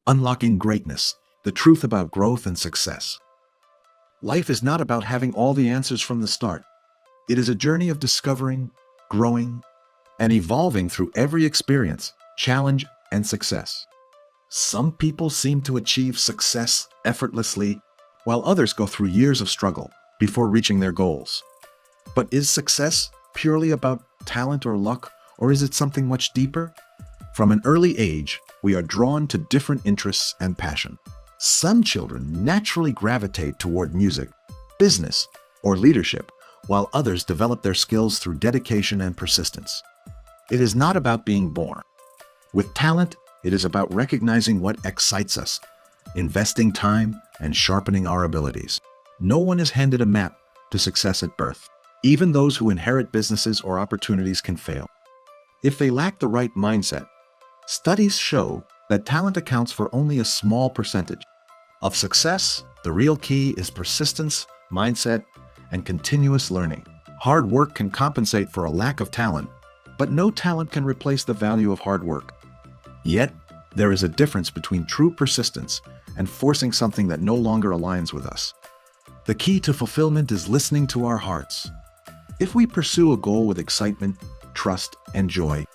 Unlocking Greatness, the truth about growth and success. Life is not about having all the answers from the start. It is a journey of discovering, growing, and evolving through every experience, challenge, and success. Some people seem to achieve success effortlessly, while others go through years of struggle before reaching their goals. But is success purely about talent or luck, or is it something much deeper? From an early age, we are drawn to different interests and passion. Some children naturally gravitate toward music, business, or leadership, while others develop their skills through dedication and persistence. It is not about being born. With talent, it is about recognizing what excites us, investing time, and sharpening our abilities. No one is handed a map to success at birth. Even those who inherit businesses or opportunities can fail if they lack the right mindset. Studies show that talent accounts for only a small percentage of success. The real key is persistence, mindset, and continuous learning. Hard work can compensate for a lack of talent, but no talent can replace the value of hard work. Yet, there is a difference between true persistence and forcing something that no longer aligns with us. The key to fulfillment is listening to our hearts. If we pursue a goal with excitement, trust, and joy,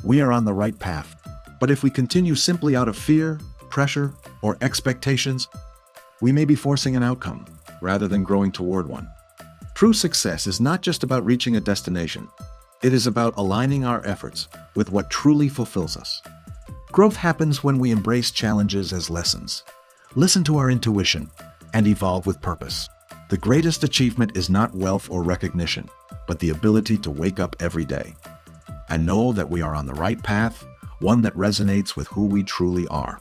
we are on the right path. But if we continue simply out of fear, pressure, or expectations, we may be forcing an outcome rather than growing toward one. True success is not just about reaching a destination. It is about aligning our efforts with what truly fulfills us. Growth happens when we embrace challenges as lessons, listen to our intuition, and evolve with purpose. The greatest achievement is not wealth or recognition, but the ability to wake up every day and know that we are on the right path, one that resonates with who we truly are.